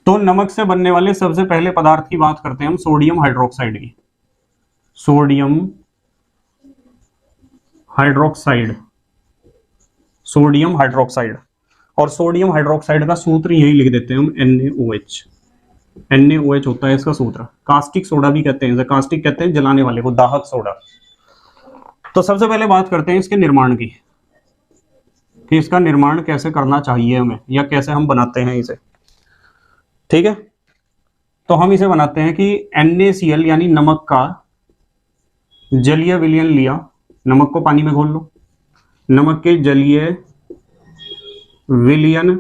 तो नमक से बनने वाले सबसे पहले पदार्थ की बात करते हैं हम सोडियम हाइड्रोक्साइड की। Sodium hydroxide, sodium hydroxide. और सोडियम हाइड्रोक्साइड का सूत्र यही लिख देते हैं हम NaOH। NaOH होता है इसका सूत्र। कास्टिक सोडा भी कहते हैं इसे, कास्टिक कहते हैं जलाने वाले को, दाहक सोडा। तो सबसे पहले बात करते हैं इसके निर्माण की, कि इसका निर्माण कैसे करना चाहिए हमें, या कैसे हम बनाते हैं इसे। ठीक है, तो हम इसे बनाते हैं कि NaCl यानी नमक का जलीय विलयन लिया, नमक को पानी में घोल लो, नमक के जलीय विलयन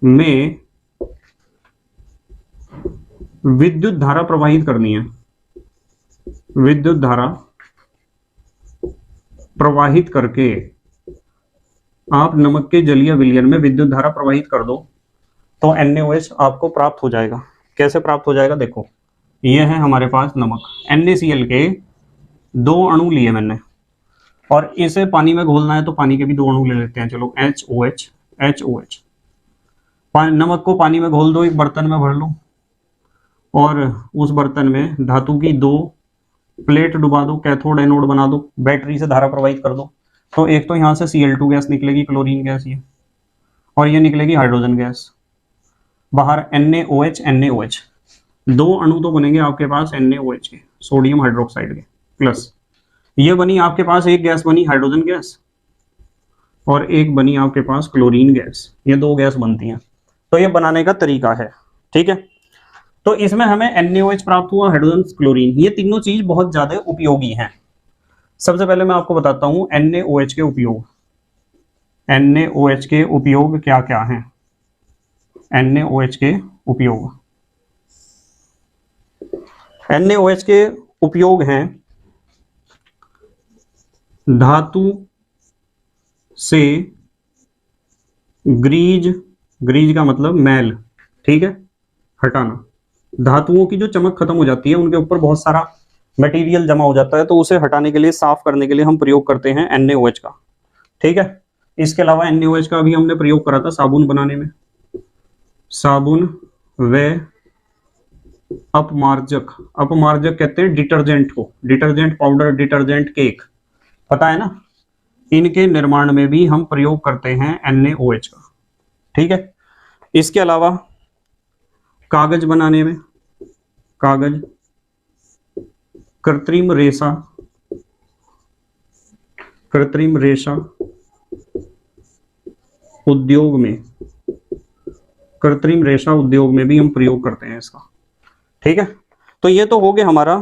में विद्युत धारा प्रवाहित करनी है। विद्युत धारा प्रवाहित करके आप नमक के जलीय विलयन में विद्युत धारा प्रवाहित कर दो तो NaOH आपको प्राप्त हो जाएगा। कैसे प्राप्त हो जाएगा, देखो ये है हमारे पास नमक, NaCl के 2 अणु लिए मैंने, और इसे पानी में घोलना है तो पानी के भी 2 अणु ले लेते हैं। चलो HOH। नमक को पानी में घोल दो, एक बर्तन में भर लो, और उस बर्तन में धातु की 2 प्लेट डुबा दो, कैथोड एनोड बना दो, बैटरी से धारा प्रवाहित कर दो। तो एक तो यहाँ से Cl2 गैस निकलेगी, क्लोरीन गैस ये, और ये निकलेगी हाइड्रोजन गैस। बाहर NaOH 2 अणु तो बनेंगे आपके पास NaOH के, सोडियम हाइड्रोक्साइड के, प्लस ये बनी आपके पास एक गैस बनी हाइड्रोजन गैस, और एक बनी आपके पास क्लोरीन गैस। ये 2 गैस बनती हैं। तो ये बनाने का तरीका है। ठीक है, तो इसमें हमें NaOH प्राप्त हुआ, हाइड्रोजन, क्लोरीन, ये तीनों चीज बहुत ज्यादा उपयोगी हैं। सबसे पहले मैं आपको बताता हूं NaOH के उपयोग। NaOH के उपयोग क्या क्या हैं? NaOH के उपयोग, NaOH के उपयोग हैं धातु से ग्रीज का मतलब मैल, ठीक है, हटाना। धातुओं की जो चमक खत्म हो जाती है, उनके ऊपर बहुत सारा मटेरियल जमा हो जाता है, तो उसे हटाने के लिए, साफ करने के लिए हम प्रयोग करते हैं NaOH का। ठीक है, इसके अलावा NaOH का भी हमने प्रयोग करा था साबुन बनाने में, साबुन व अपमार्जक। अपमार्जक कहते हैं डिटर्जेंट को, डिटर्जेंट पाउडर, डिटर्जेंट केक, पता है ना, इनके निर्माण में भी हम प्रयोग करते हैं NaOH का। ठीक है, इसके अलावा कागज बनाने में, कागज, कृत्रिम रेशा, कृत्रिम रेशा उद्योग में, कृत्रिम रेशा उद्योग में भी हम प्रयोग करते हैं इसका। ठीक है, तो ये तो हो गया हमारा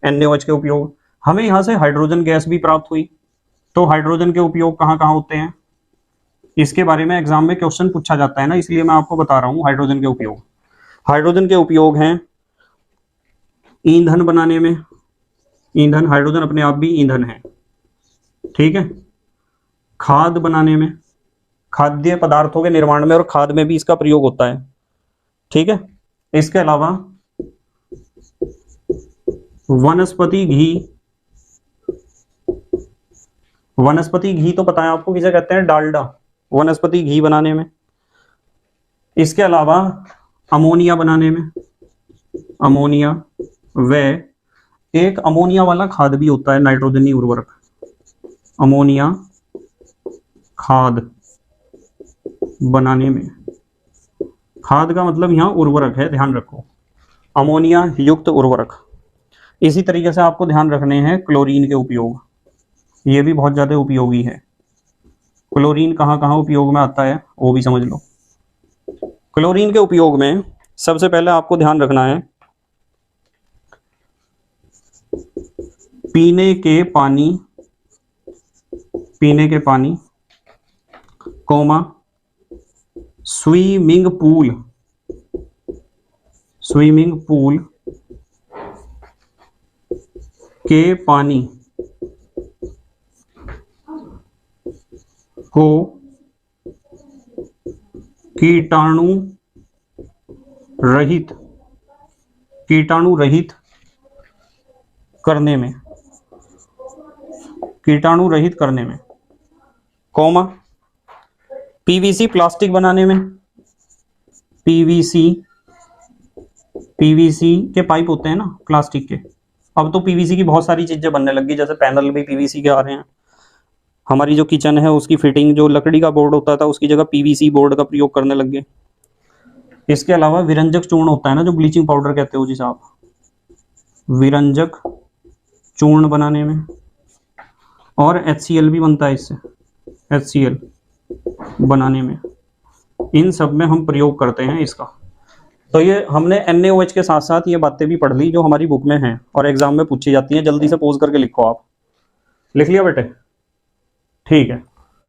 NaOH के उपयोग। हमें यहां से हाइड्रोजन गैस भी प्राप्त हुई, तो हाइड्रोजन के उपयोग कहां कहां होते हैं, इसके बारे में एग्जाम में क्वेश्चन पूछा जाता है ना, इसलिए मैं आपको बता रहा हूं हाइड्रोजन के उपयोग। हाइड्रोजन के उपयोग हैं ईंधन बनाने में, ईंधन, हाइड्रोजन अपने आप भी ईंधन है। ठीक है, खाद बनाने में, खाद्य पदार्थों के निर्माण में और खाद में भी इसका प्रयोग होता है। ठीक है, इसके अलावा वनस्पति घी, वनस्पति घी तो पता है आपको किसे कहते हैं, डालडा, वनस्पति घी बनाने में। इसके अलावा अमोनिया बनाने में, अमोनिया, व एक अमोनिया वाला खाद भी होता है, नाइट्रोजनी उर्वरक, अमोनिया खाद बनाने में। खाद का मतलब यहां उर्वरक है, ध्यान रखो, अमोनिया युक्त उर्वरक। इसी तरीके से आपको ध्यान रखने हैं क्लोरीन के उपयोग, ये भी बहुत ज्यादा उपयोगी है। क्लोरीन कहां कहां उपयोग में आता है वो भी समझ लो। क्लोरीन के उपयोग में सबसे पहले आपको ध्यान रखना है पीने के पानी, पीने के पानी, comma, swimming pool, swimming pool के पानी को कीटाणु रहित, कीटाणु रहित करने में, कीटाणु रहित करने में, कोमा, पीवीसी प्लास्टिक बनाने में, पीवीसी पीवीसी के पाइप होते हैं ना प्लास्टिक के, अब तो पीवीसी की बहुत सारी चीजें बनने लगी, जैसे पैनल भी पीवीसी के आ रहे हैं। हमारी जो किचन है उसकी फिटिंग जो लकड़ी का बोर्ड होता था उसकी जगह पीवीसी बोर्ड का प्रयोग करने लग गए। इसके अलावा विरंजक चूर्ण होता है ना, जो ब्लीचिंग पाउडर कहते हो जिसे आप, विरंजक चूर्ण बनाने में, और HCl भी बनता है इससे, HCl बनाने में, इन सब में हम प्रयोग करते हैं इसका। तो ये हमने NaOH के साथ साथ ये बातें भी पढ़ ली जो हमारी बुक में हैं और एग्जाम में पूछी जाती हैं। जल्दी से पोज करके लिखो आप। लिख लिया बेटे? ठीक है।